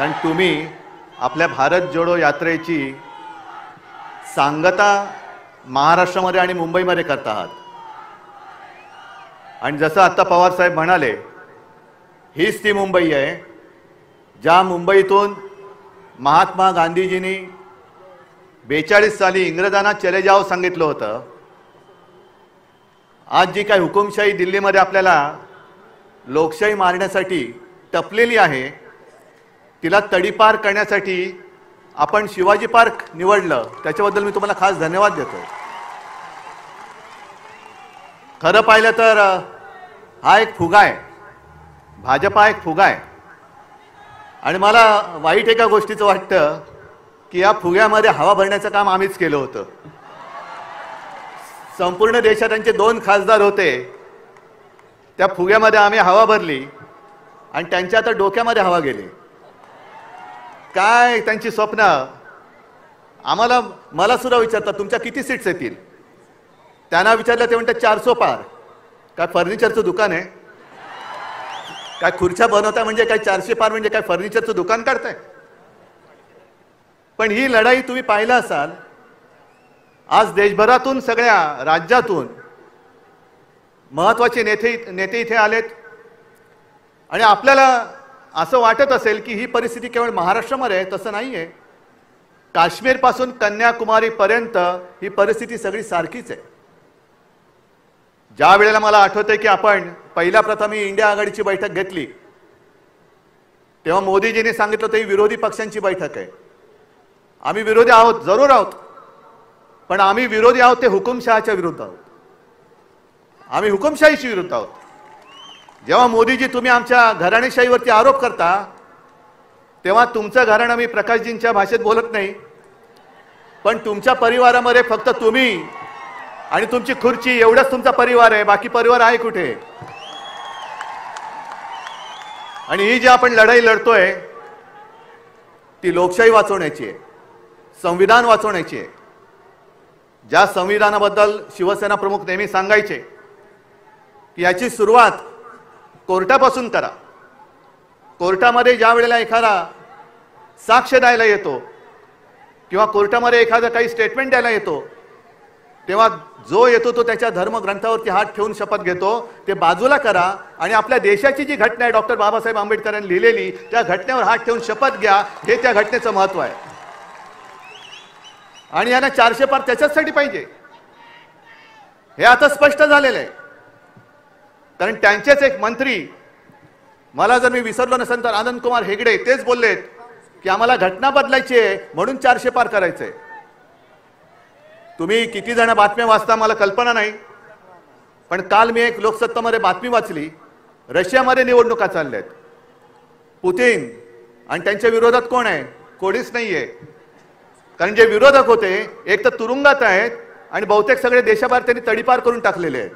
कारण तुम्ही आपल्या भारत जोडो यात्रेची सांगता महाराष्ट्रामध्ये आणि मुंबईमध्ये करत आहात. आणि जसं आता पवार साहेब म्हणाले, हीच ती मुंबई आहे ज्या मुंबईतून महात्मा गांधीजींनी 42 साली इंग्रजांना चले जाओ सांगितलं होतं. आज जी काही हुकुमशाही दिल्लीमध्ये आपल्याला लोकशाही मारण्यासाठी टपलेली आहे, तिला तडीपार करण्यासाठी आपण शिवाजी पार्क निवडलं. त्याच्याबद्दल मी तुम्हाला खास धन्यवाद देतो. खरं पाहिलं तर हा एक फुगा आहे, भाजपा एक फुगा आहे. आणि मला वाईट एका गोष्टीचं वाटतं की या फुग्यामध्ये हवा भरण्याचं काम आम्हीच केलं होतं. संपूर्ण देशात त्यांचे 2 खासदार होते, त्या फुग्यामध्ये आम्ही हवा भरली आणि त्यांच्या आता डोक्यामध्ये हवा गेली. काय त्यांची स्वप्न. मला सुद्धा विचारतात तुमच्या किती सीट्स येतील. त्यांना विचारलं ते म्हणतात 400 पार. काय फर्निचरचं दुकान आहे काय? खुर्च्या बनवता म्हणजे काय 400 पार म्हणजे काय फर्निचरचं दुकान काढताय? पण ही लढाई तुम्ही पाहिला असाल, आज देशभरातून सगळ्या राज्यातून महत्त्वाचे नेते इथे आलेत. आणि आपल्याला असं वाटत असेल की ही परिस्थिती केवळ महाराष्ट्रामध्ये आहे, तसं नाही आहे. काश्मीरपासून कन्याकुमारीपर्यंत ही परिस्थिती सगळी सारखीच आहे. ज्या वेळेला मला आठवतंय की आपण पहिल्या प्रथम ही इंडिया आघाडीची बैठक घेतली, तेव्हा मोदीजींनी सांगितलं होतं ही विरोधी पक्षांची बैठक आहे. आम्ही विरोधी आहोत, जरूर आहोत, पण आम्ही विरोधी आहोत ते हुकुमशहाच्या विरुद्ध आहोत. आम्ही हुकुमशाहीशी विरुद्ध आहोत. जेव्हा मोदीजी तुम्ही आमच्या घराणेशाहीवरती आरोप करता, तेव्हा तुमचं घराणं मी प्रकाशजींच्या भाषेत बोलत नाही, पण तुमच्या परिवारामध्ये फक्त तुम्ही आणि तुमची खुर्ची एवढंच तुमचा परिवार आहे. बाकी परिवार आहे कुठे? आणि ही जी आपण लढाई लढतोय ती लोकशाही वाचवण्याची आहे, संविधान वाचवण्याची आहे. ज्या संविधानाबद्दल शिवसेना प्रमुख नेहमी सांगायचे की याची सुरुवात कोर्टापासून करा. कोर्टामध्ये ज्या वेळेला एखादा साक्ष द्यायला येतो किंवा कोर्टामध्ये एखादा काही स्टेटमेंट द्यायला येतो, तेव्हा जो येतो तो त्याच्या धर्मग्रंथावरती हात ठेवून शपथ घेतो. ते बाजूला करा आणि आपल्या देशाची जी घटना आहे डॉक्टर बाबासाहेब आंबेडकरांनी लिहिलेली, त्या घटनेवर हात ठेवून शपथ घ्या. हे त्या घटनेचं महत्त्व आहे. आणि यांना 400 पार त्याच्यासाठी पाहिजे हे आता स्पष्ट झालेलं आहे. कारण त्यांचेच एक मंत्री, मला जर मी विसरलो नसेल तर आनंद कुमार हेगडे, तेच बोललेत की आम्हाला घटना बदलायची आहे म्हणून 400 पार करायचंय. तुम्ही किती जण बातम्या वाचता मला कल्पना नाही, पण काल मी एक लोकसत्तामध्ये बातमी वाचली, रशियामध्ये निवडणुका चालल्यात. पुतिन आणि त्यांच्या विरोधात कोण आहे? कोणीच नाहीये. कारण जे विरोधक होते एक तर तुरुंगात आहेत आणि बहुतेक सगळे देशाबाहेर त्यांनी तडीपार करून टाकलेले आहेत.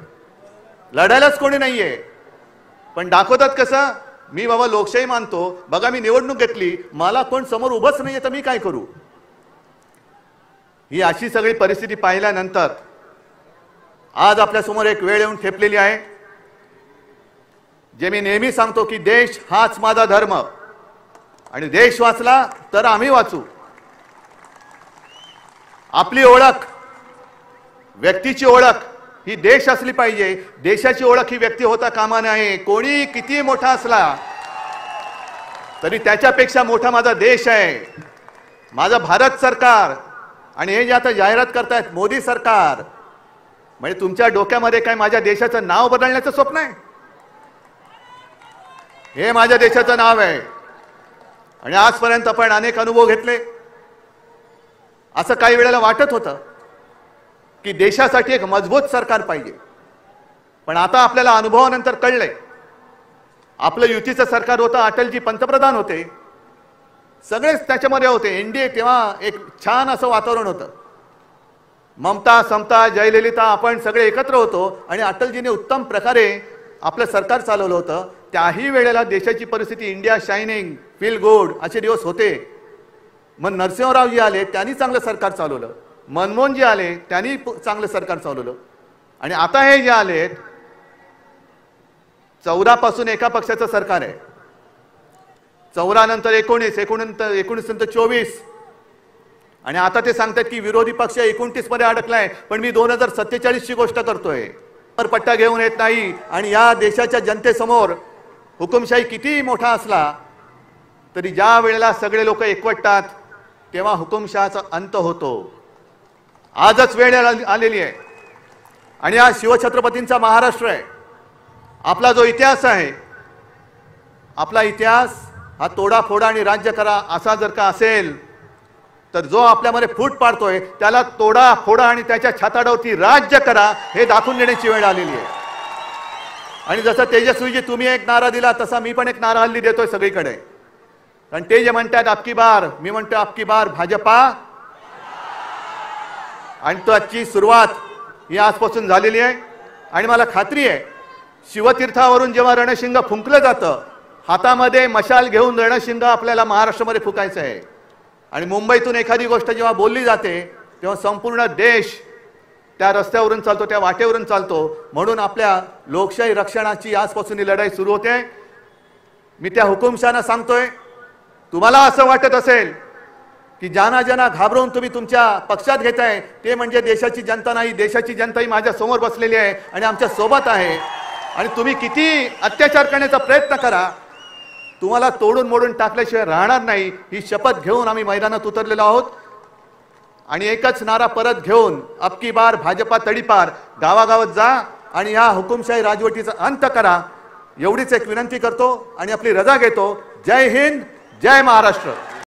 लढायलाच कोणी नाहीये. पण दाखवतात कसं, मी बाबा लोकशाही मानतो, बघा मी निवडणूक घेतली, मला कोण समोर उभंच नाहीये तर मी काय करू. ही अशी सगळी परिस्थिती पाहिल्यानंतर आज आपल्या समोर एक वेळ येऊन ठेपलेली आहे. जे मी नेहमी सांगतो की देश हाच माझा धर्म, आणि देश वाचला तर आम्ही वाचू. आपली ओळख, व्यक्तीची ओळख ही देश असली पाहिजे. देशाची ओळख ही व्यक्ती होता कामा नये. कोणी किती मोठा असला तरी त्याच्यापेक्षा मोठा माझा देश आहे, माझं भारत सरकार. आणि हे जे आता जाहिरात करतायत मोदी सरकार, म्हणजे तुमच्या डोक्यामध्ये काय माझ्या देशाचं नाव बदलण्याचं स्वप्न आहे? हे माझ्या देशाचं नाव आहे. आणि आजपर्यंत आपण अनेक अनुभव घेतले. असं काही वेळेला वाटत होतं की देशासाठी एक मजबूत सरकार पाहिजे, पण आता आपल्याला अनुभवानंतर कळलंय आपलं युतीचं सरकार होतं, अटलजी पंतप्रधान होते, सगळेच त्याच्यामध्ये होते. एनडीए तेव्हा एक छान असं वातावरण होतं. ममता, समता, जयललिता आपण सगळे एकत्र होतो आणि अटलजीने उत्तम प्रकारे आपलं सरकार चालवलं होतं. त्याही वेळेला देशाची परिस्थिती इंडिया शायनिंग, फील गुड असे दिवस होते. मग नरसिंहरावजी आले, त्यांनी चांगलं सरकार चालवलं. मनमोहनजी आले, त्यांनी चांगलं सरकार चालवलं. आणि आता हे जे आलेत 14 पासून एका पक्षाचं सरकार आहे. 14 नंतर 19, 19 नंतर 24 आणि आता ते सांगतात की विरोधी पक्ष 29 मध्ये अडकलाय, पण मी 2047 ची गोष्ट करतोय. पट्टा घेऊन येत नाही आणि या देशाच्या जनतेसमोर हुकुमशाही किती मोठा असला तरी ज्या वेळेला सगळे लोक एकवटतात तेव्हा हुकुमशहाचा अंत होतो. आजच वेळ आलेली आहे आणि हा शिवछत्रपतींचा महाराष्ट्र आहे. आपला जो इतिहास आहे, आपला इतिहास हा तोडाफोडा आणि राज्य करा असा जर का असेल तर जो आपल्यामध्ये फूट पाडतोय त्याला तोडा फोडा आणि त्याच्या छाताडावरती राज्य करा हे दाखवून देण्याची वेळ आलेली आहे. आणि जसं तेजस्वीजी तुम्ही एक नारा दिला तसा मी पण एक नारा हल्ली देतोय सगळीकडे. कारण ते जे म्हणतात आपकी बार, मी म्हणतो आपकी बार भाजपा. आणि त्याची सुरुवात ही आजपासून झालेली आहे. आणि मला खात्री आहे शिवतीर्थावरून जेव्हा रणशिंग फुंकलं जातं, हातामध्ये मशाल घेऊन रणशिंग आपल्याला महाराष्ट्रामध्ये फुकायचं आहे. आणि मुंबईतून एखादी गोष्ट जेव्हा बोलली जाते तेव्हा संपूर्ण देश त्या रस्त्यावरून चालतो, त्या वाटेवरून चालतो. म्हणून आपल्या लोकशाही रक्षणाची आजपासून ही लढाई सुरू होते. मी त्या हुकुमशहांना सांगतोय, तुम्हाला असं वाटत असेल की ज्यांना ज्यांना घाबरवून तुम्ही तुमच्या पक्षात घेताय ते म्हणजे देशाची जनता नाही, देशाची जनता ही माझ्या समोर बसलेली आहे आणि आमच्या सोबत आहे. आणि तुम्ही किती अत्याचार करण्याचा प्रयत्न करा, तुम्हाला तोडून मोडून टाकल्याशिवाय राहणार नाही ही शपथ घेऊन आम्ही मैदानात उतरलेलो आहोत. आणि एकच नारा परत घेऊन अबकी बार भाजपा तडीपार, गावागावात जा आणि ह्या हुकुमशाही राजवटीचा अंत करा एवढीच एक विनंती करतो आणि आपली रजा घेतो. जय हिंद, जय महाराष्ट्र.